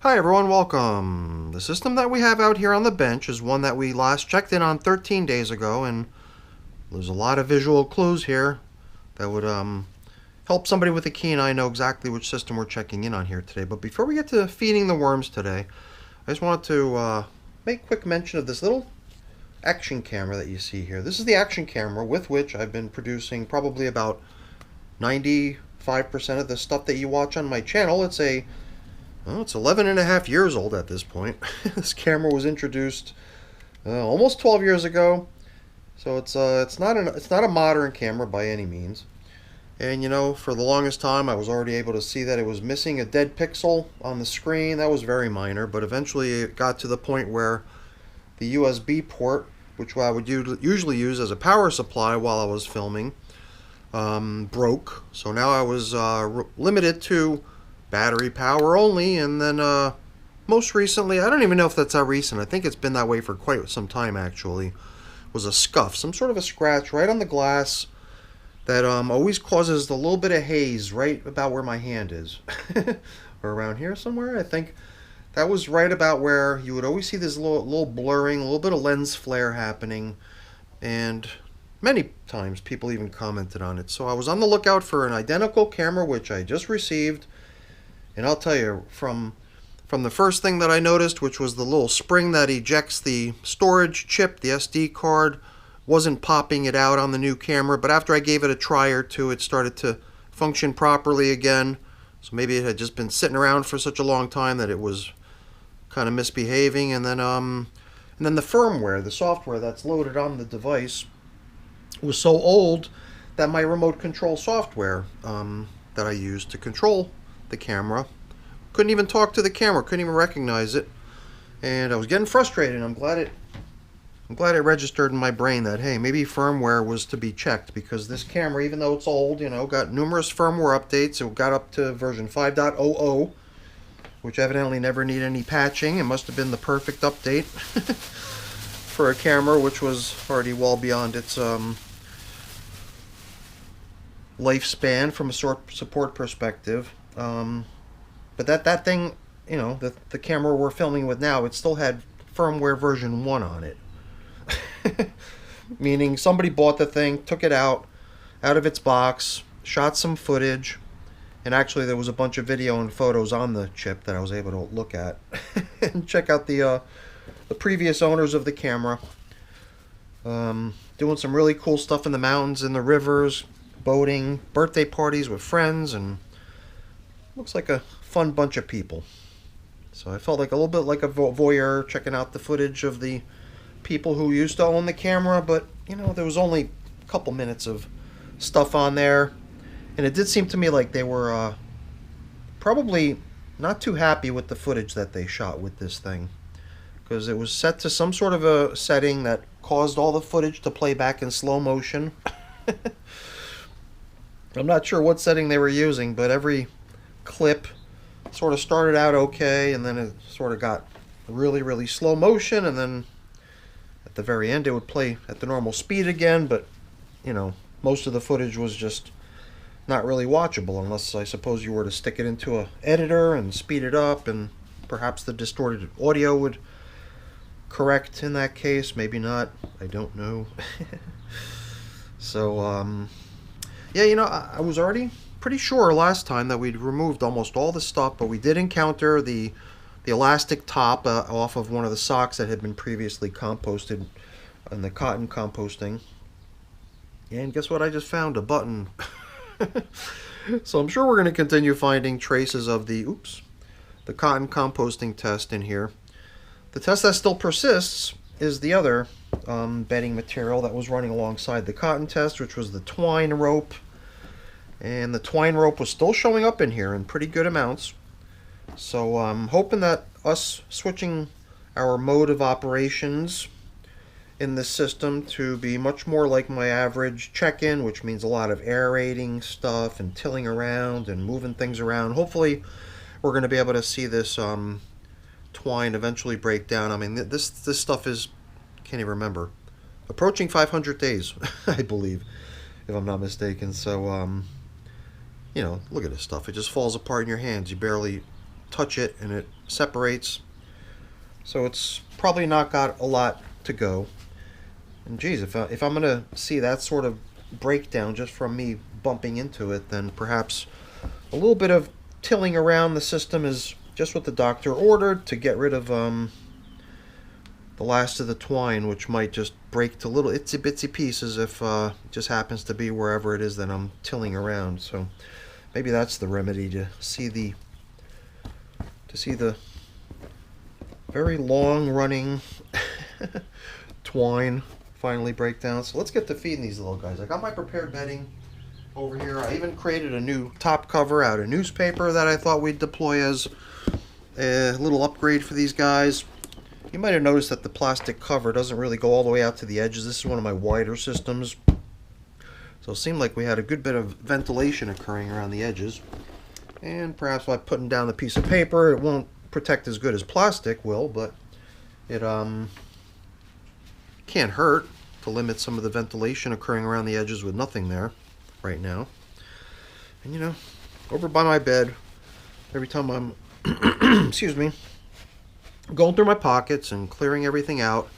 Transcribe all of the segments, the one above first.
Hi everyone, welcome. The system that we have out here on the bench is one that we last checked in on 13 days ago, and there's a lot of visual clues here that would help somebody with a keen eye know exactly which system we're checking in on here today. But before we get to feeding the worms today, I just wanted to make quick mention of this little action camera that you see here. This is the action camera with which I've been producing probably about 95% of the stuff that you watch on my channel. It's 11 and a half years old at this point. This camera was introduced almost 12 years ago, so it's not a modern camera by any means. And you know, for the longest time, I was already able to see that it was missing a dead pixel on the screen. That was very minor, but eventually it got to the point where the USB port, which I would usually use as a power supply while I was filming, broke. So now I was limited to battery power only, and then most recently, I don't even know if that's that recent, I think it's been that way for quite some time actually, was a scuff, some sort of a scratch right on the glass that always causes a little bit of haze right about where my hand is. Or around here somewhere. I think that was right about where you would always see this little blurring, a little bit of lens flare happening, and many times people even commented on it. So I was on the lookout for an identical camera, which I just received. And I'll tell you, from the first thing that I noticed, which was the little spring that ejects the storage chip, the SD card, wasn't popping it out on the new camera. But after I gave it a try or two, it started to function properly again. So maybe it had just been sitting around for such a long time that it was kind of misbehaving. And then the firmware, the software that's loaded on the device, was so old that my remote control software that I used to control the camera couldn't even talk to the camera, couldn't even recognize it, and I was getting frustrated. I'm glad it registered in my brain that, hey, maybe firmware was to be checked, because this camera, even though it's old, you know, got numerous firmware updates. It got up to version 5.00, which evidently never needed any patching. It must have been the perfect update for a camera which was already well beyond its lifespan from a support perspective. But that thing, you know, the camera we're filming with now, it still had firmware version 1 on it. Meaning somebody bought the thing, took it out of its box, shot some footage, and actually there was a bunch of video and photos on the chip that I was able to look at and check out the previous owners of the camera. Doing some really cool stuff in the mountains, in the rivers, boating, birthday parties with friends, and looks like a fun bunch of people. So I felt like a little bit like a voyeur checking out the footage of the people who used to own the camera, but you know, there was only a couple minutes of stuff on there, and it did seem to me like they were probably not too happy with the footage that they shot with this thing, because it was set to some sort of a setting that caused all the footage to play back in slow motion. I'm not sure what setting they were using, but every clip sort of started out okay, and then it sort of got really, really slow motion, and then at the very end it would play at the normal speed again. But you know, most of the footage was just not really watchable, unless I suppose you were to stick it into an editor and speed it up, and perhaps the distorted audio would correct in that case. Maybe not, I don't know. So yeah, you know, I was already pretty sure last time that we'd removed almost all the stuff, but we did encounter the elastic top off of one of the socks that had been previously composted in the cotton composting. And guess what? I just found a button. So I'm sure we're going to continue finding traces of the cotton composting test in here. The test that still persists is the other bedding material that was running alongside the cotton test, which was the twine rope. And the twine rope was still showing up in here in pretty good amounts. So I'm hoping that us switching our mode of operations in this system to be much more like my average check-in, which means a lot of aerating stuff and tilling around and moving things around. Hopefully we're going to be able to see this twine eventually break down. I mean, this stuff is, can't even remember, approaching 500 days, I believe, if I'm not mistaken. So you know, look at this stuff. It just falls apart in your hands. You barely touch it and it separates. So it's probably not got a lot to go. And geez, if I'm going to see that sort of breakdown just from me bumping into it, then perhaps a little bit of tilling around the system is just what the doctor ordered to get rid of the last of the twine, which might just break to little itsy bitsy pieces if it just happens to be wherever it is that I'm tilling around. So maybe that's the remedy, to see the very long running twine finally break down. So let's get to feeding these little guys. I got my prepared bedding over here. I even created a new top cover out of newspaper that I thought we'd deploy as a little upgrade for these guys. You might have noticed that the plastic cover doesn't really go all the way out to the edges. This is one of my wider systems, so it seemed like we had a good bit of ventilation occurring around the edges. And perhaps by putting down the piece of paper, it won't protect as good as plastic will, but it can't hurt to limit some of the ventilation occurring around the edges with nothing there right now. And you know, over by my bed, every time I'm excuse me, going through my pockets and clearing everything out,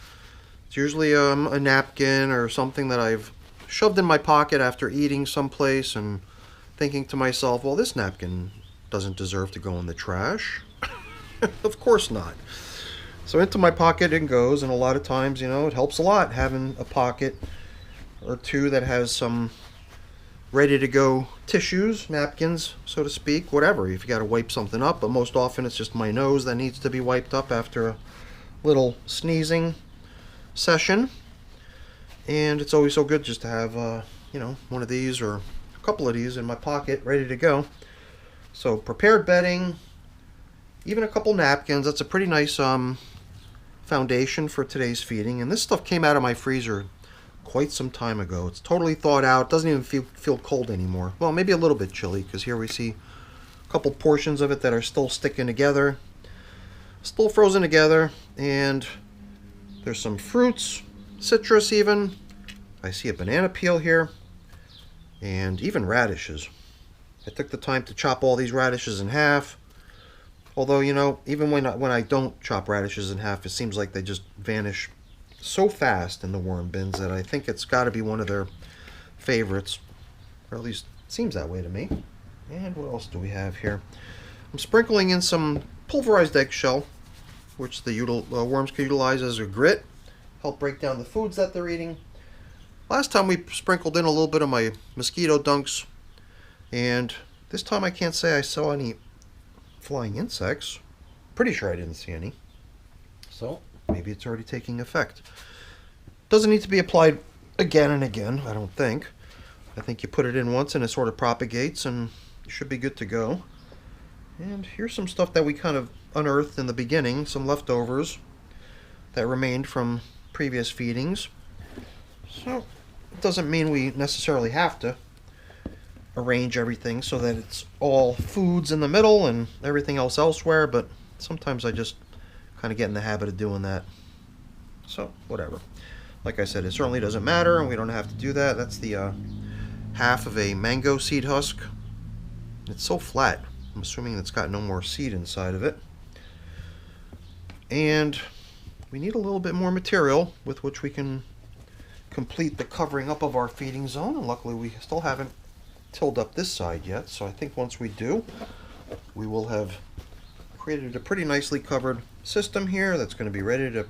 it's usually a napkin or something that I've shoved in my pocket after eating someplace and thinking to myself, well, this napkin doesn't deserve to go in the trash. Of course not. So into my pocket it goes, and a lot of times, you know, it helps a lot having a pocket or two that has some ready to go tissues, napkins, so to speak, whatever, if you got to wipe something up. But most often it's just my nose that needs to be wiped up after a little sneezing session. And it's always so good just to have, you know, one of these or a couple of these in my pocket ready to go. So prepared bedding, even a couple napkins. That's a pretty nice foundation for today's feeding. And this stuff came out of my freezer quite some time ago. It's totally thawed out. Doesn't even feel cold anymore. Well, maybe a little bit chilly, because here we see a couple portions of it that are still sticking together, still frozen together. And there's some fruits, citrus even. I see a banana peel here, and even radishes. I took the time to chop all these radishes in half. Although, you know, even when I don't chop radishes in half, it seems like they just vanish so fast in the worm bins that I think it's got to be one of their favorites, or at least it seems that way to me. And what else do we have here? I'm sprinkling in some pulverized eggshell, which the worms can utilize as a grit, help break down the foods that they're eating. Last time we sprinkled in a little bit of my mosquito dunks, and this time I can't say I saw any flying insects. Pretty sure I didn't see any. So maybe it's already taking effect. Doesn't need to be applied again and again, I don't think. I think you put it in once and it sort of propagates and you should be good to go. And here's some stuff that we kind of unearthed in the beginning, some leftovers that remained from previous feedings. So it doesn't mean we necessarily have to arrange everything so that it's all foods in the middle and everything else elsewhere, but sometimes I just kind of get in the habit of doing that. So whatever. Like I said, it certainly doesn't matter, and we don't have to do that. That's the half of a mango seed husk. It's so flat. I'm assuming it's got no more seed inside of it. And we need a little bit more material with which we can complete the covering up of our feeding zone, and luckily we still haven't tilled up this side yet, so I think once we do, we will have created a pretty nicely covered system here that's going to be ready to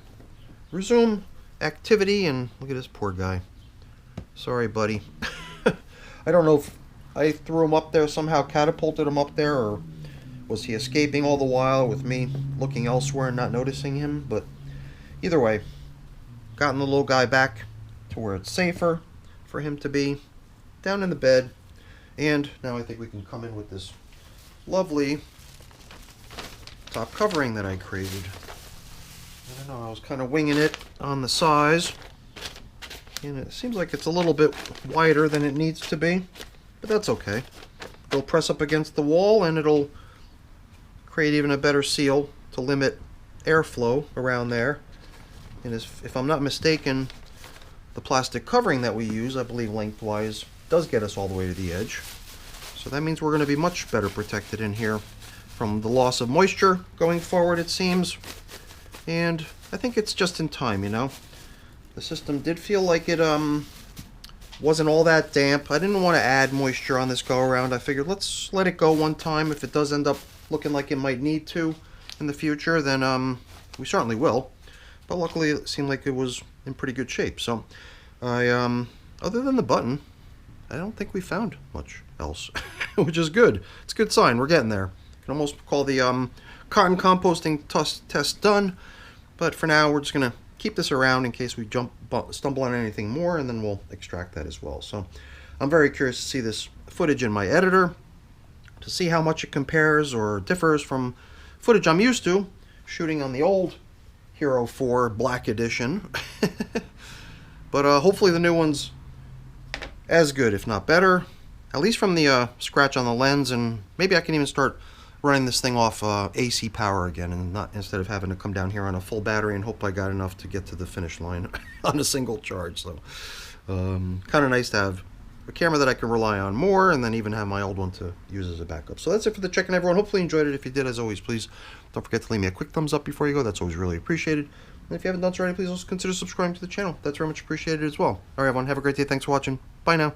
resume activity. And look at this poor guy. Sorry, buddy. I don't know if I threw him up there, somehow catapulted him up there, or was he escaping all the while with me looking elsewhere and not noticing him, but either way, gotten the little guy back to where it's safer for him to be, down in the bed. And now I think we can come in with this lovely top covering that I created. I don't know, I was kind of winging it on the size, and it seems like it's a little bit wider than it needs to be, but that's okay. It'll press up against the wall and it'll create even a better seal to limit airflow around there. And if I'm not mistaken, the plastic covering that we use, I believe lengthwise, does get us all the way to the edge. So that means we're going to be much better protected in here from the loss of moisture going forward, it seems. And I think it's just in time, you know. The system did feel like it wasn't all that damp. I didn't want to add moisture on this go around. I figured let's let it go one time. If it does end up looking like it might need to in the future, then we certainly will. But luckily it seemed like it was in pretty good shape. So I other than the button, I don't think we found much else, which is good. It's a good sign. We're getting there. You can almost call the cotton composting test done. But for now, we're just going to keep this around in case we stumble on anything more, and then we'll extract that as well. So I'm very curious to see this footage in my editor, to see how much it compares or differs from footage I'm used to shooting on the old Hero 4 Black Edition. But hopefully the new one's as good, if not better, at least from the scratch on the lens, and maybe I can even start running this thing off AC power again, and not instead of having to come down here on a full battery and hope I got enough to get to the finish line on a single charge. So kind of nice to have a camera that I can rely on more, and then even have my old one to use as a backup. So that's it for the check-in, everyone. Hopefully you enjoyed it. If you did, as always, please don't forget to leave me a quick thumbs up before you go. That's always really appreciated. And if you haven't done so already, please also consider subscribing to the channel. That's very much appreciated as well. All right, everyone, have a great day. Thanks for watching. Bye now.